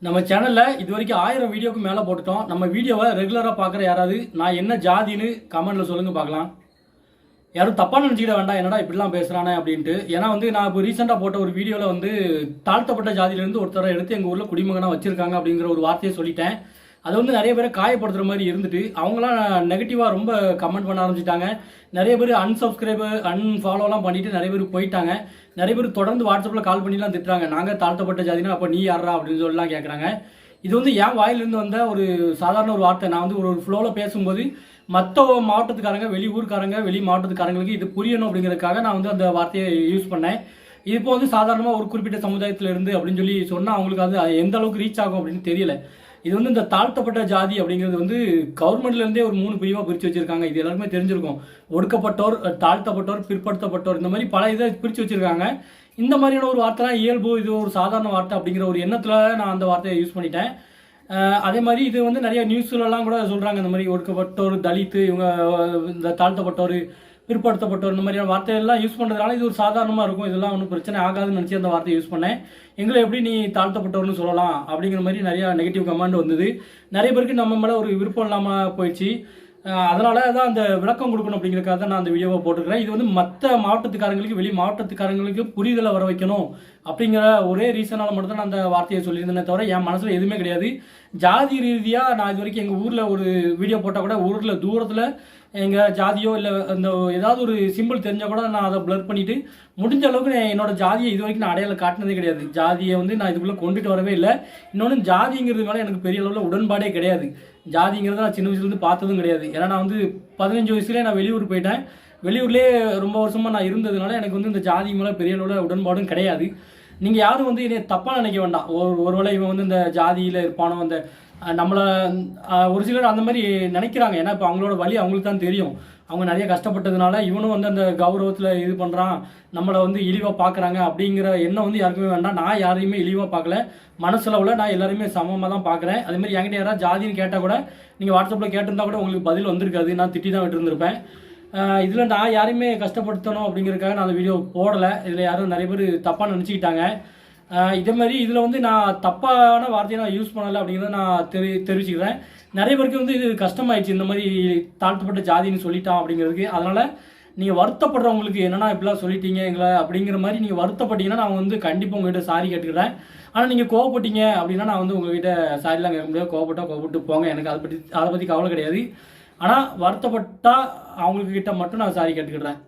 நம்ம சேனல்ல இது வரைக்கும் 1000 வீடியோக்கு மேல போட்டுட்டோம். நம்ம வீடியோவை ரெகுலரா பார்க்குற யாராவது நான் என்ன ஜாதின்னு கமெண்ட்ல சொல்லுங்க பார்க்கலாம். யாரும் தப்பா நினைச்சுக்கிட வேண்டாம், என்னடா இப்படிலாம் பேசுறானே அப்படின்ட்டு. ஏன்னா நான் இப்போ ரீசெண்டாக போட்ட ஒரு வீடியோவில் தாழ்த்தப்பட்ட ஜாதியிலேருந்து ஒருத்தரை எடுத்து எங்கள் ஊரில் குடிமகனாக வச்சிருக்காங்க அப்படிங்கிற ஒரு வார்த்தையை சொல்லிட்டேன். அது நிறைய பேரை காயப்படுத்துகிற மாதிரி இருந்துட்டு அவங்களாம் நெகட்டிவாக ரொம்ப கமெண்ட் பண்ண ஆரம்பிச்சிட்டாங்க. நிறைய பேர் அன்சப்ஸ்கிரைபு அன்ஃபாலோலாம் பண்ணிட்டு நிறைய பேர் போயிட்டாங்க. நிறைய பேர் தொடர்ந்து வாட்ஸ்அப்பில் கால் பண்ணிலாம் திட்டுறாங்க. நாங்கள் தாழ்த்தப்பட்ட ஜாதினா அப்போ நீ யாரா அப்படின்னு சொல்லலாம் கேட்குறாங்க. இது என் வாயிலிருந்து வந்த ஒரு சாதாரண ஒரு வார்த்தை. நான் ஒரு ஃப்ளோவில் பேசும்போது மற்ற மாவட்டத்துக்காரங்க, வெளி ஊருக்காரங்க, வெளி மாவட்டத்துக்காரங்களுக்கு இது புரியணும் அப்படிங்கிறதுக்காக நான் அந்த வார்த்தையை யூஸ் பண்ணேன். இப்போ சாதாரணமாக ஒரு குறிப்பிட்ட சமுதாயத்தில் இருந்து அப்படின்னு சொல்லி சொன்னால் அவங்களுக்கு அது எந்த அளவுக்கு ரீச் ஆகும் அப்படின்னு தெரியல. இது இந்த தாழ்த்தப்பட்ட ஜாதி அப்படிங்கிறது கவர்மெண்ட்லேருந்தே ஒரு 3 பிரிவாக பிரித்து வச்சிருக்காங்க. இது எல்லாருமே தெரிஞ்சிருக்கும். ஒடுக்கப்பட்டோர், தாழ்த்தப்பட்டோர், பிற்படுத்தப்பட்டோர், இந்த மாதிரி பல இதை பிரித்து வச்சிருக்காங்க. இந்த மாதிரியான ஒரு வார்த்தைலாம் இயல்பு, இது ஒரு சாதாரண வார்த்தை அப்படிங்கிற ஒரு எண்ணத்தில் நான் அந்த வார்த்தையை யூஸ் பண்ணிட்டேன். அதே மாதிரி இது நிறைய நியூஸ்லலாம் கூட சொல்கிறாங்க. இந்த மாதிரி ஒடுக்கப்பட்டோர், தலித்து, இவங்க இந்த தாழ்த்தப்பட்டோர், பிற்படுத்தப்பட்டோர், இந்த மாதிரியான வார்த்தையெல்லாம் யூஸ் பண்ணுறதுனால இது ஒரு சாதாரணமாக இருக்கும், இதெல்லாம் ஒன்றும் பிரச்சனை ஆகாதுன்னு நினச்சி அந்த வார்த்தையை யூஸ் பண்ணேன். எங்களை எப்படி நீ தாழ்த்தப்பட்டோர்னு சொல்லலாம் அப்படிங்கிற மாதிரி நிறையா நெகட்டிவ் கமெண்ட் வந்தது. நிறைய பேருக்கு நம்ம மேலே ஒரு விருப்பம் இல்லாமல் போயிடுச்சு. அதனால தான் அந்த விளக்கம் கொடுக்கணும் அப்படிங்கிறதுக்காக தான் நான் அந்த வீடியோவை போட்டுக்கிறேன். இது மற்ற மாவட்டத்துக்காரங்களுக்கு, வெளி மாவட்டத்துக்காரங்களுக்கு புரிதலை வர வைக்கணும் அப்படிங்கிற ஒரே ரீசனால் மட்டும் தான் நான் அந்த வார்த்தையை சொல்லியிருந்தேனே தவிர என் மனசில் எதுவுமே கிடையாது. ஜாதி ரீதியாக நான் இது வரைக்கும் எங்கள் ஊரில் ஒரு வீடியோ போட்டால் கூட ஊரில் தூரத்தில் எங்கள் ஜாதியோ இல்லை அந்த ஏதாவது ஒரு சிம்பிள் தெரிஞ்சால் கூட நான் அதை ப்ளர் பண்ணிவிட்டு முடிஞ்ச அளவுக்கு என்னோட ஜாதியை இது வரைக்கும் நான் அடையாளம் காட்டினதே கிடையாது. ஜாதியை நான் இதுக்குள்ளே கொண்டுட்டு வரவே இல்லை. இன்னொன்று ஜாதிங்கிறது மேலே எனக்கு பெரிய அளவில் உடன்பாடே கிடையாது. ஜாதிங்கிறத நான் சின்ன வயசுலேருந்து பார்த்ததும் கிடையாது. ஏன்னா நான் 15 வயசுலேயே நான் வெளியூர் போயிட்டேன். வெளியூர்லேயே ரொம்ப வருஷமாக நான் இருந்ததுனால எனக்கு இந்த ஜாதி மேலே பெரிய அளவில் உடன்பாடும் கிடையாது. நீங்கள் யாரும் என்னை தப்பாக நினைக்க வேண்டாம். ஒருவேளை இவன் இந்த ஜாதியில் இருப்பானோ, அந்த நம்மளை ஒரு சிலர் அந்த மாதிரி நினைக்கிறாங்க. ஏன்னா இப்போ அவங்களோட வழி அவங்களுக்கு தான் தெரியும். அவங்க நிறைய கஷ்டப்பட்டதுனால இவனும் அந்த கௌரவத்தில் இது பண்ணுறான், நம்மளை இழிவாக பார்க்குறாங்க அப்படிங்கிற எண்ணம் யாருக்குமே வேண்டாம். நான் யாரையுமே இழிவாக பார்க்கல. மனசளவில் நான் எல்லாருமே சமமாக தான் பார்க்குறேன். அதேமாதிரி என்கிட்ட யாராவது ஜாதின்னு கேட்டால் கூட நீங்கள் வாட்ஸ்அப்பில் கேட்டிருந்தா கூட உங்களுக்கு பதில் வந்திருக்காது. நான் திட்டி தான் விட்டுருந்துருப்பேன். இதில் நான் யாரையுமே கஷ்டப்படுத்தணும் அப்படிங்கிறதுக்காக நான் அந்த வீடியோ போடலை. இதில் யாரும் நிறைய பேர் தப்பாக நினச்சிக்கிட்டாங்க. இதே மாதிரி இதில் நான் தப்பான வார்த்தையை நான் யூஸ் பண்ணலை அப்படிங்கிறத நான் தெரிவிச்சுக்கிறேன். நிறைய பேருக்கு இது கஷ்டமாயிடுச்சு, இந்த மாதிரி தாழ்த்தப்பட்ட ஜாதின்னு சொல்லிட்டான் அப்படிங்கிறதுக்கு. அதனால் நீங்கள் வருத்தப்படுறவங்களுக்கு என்னென்னா இப்படிலாம் சொல்லிட்டீங்க எங்களை அப்படிங்கிற மாதிரி நீங்கள் வருத்தப்பட்டீங்கன்னா நான் கண்டிப்பாக உங்கள்கிட்ட சாரி கேட்டுக்கிறேன். ஆனால் நீங்கள் கோவப்பட்டீங்க அப்படின்னா நான் உங்கள்கிட்ட சாரிலாம் கேட்க முடியாது. கோவப்பட்டு போங்க, எனக்கு அதை பற்றி கவலை கிடையாது. ஆனால் வருத்தப்பட்டால் அவங்களுக்கு கிட்ட மட்டும் நான் சாரி கேட்டுக்கிறேன்.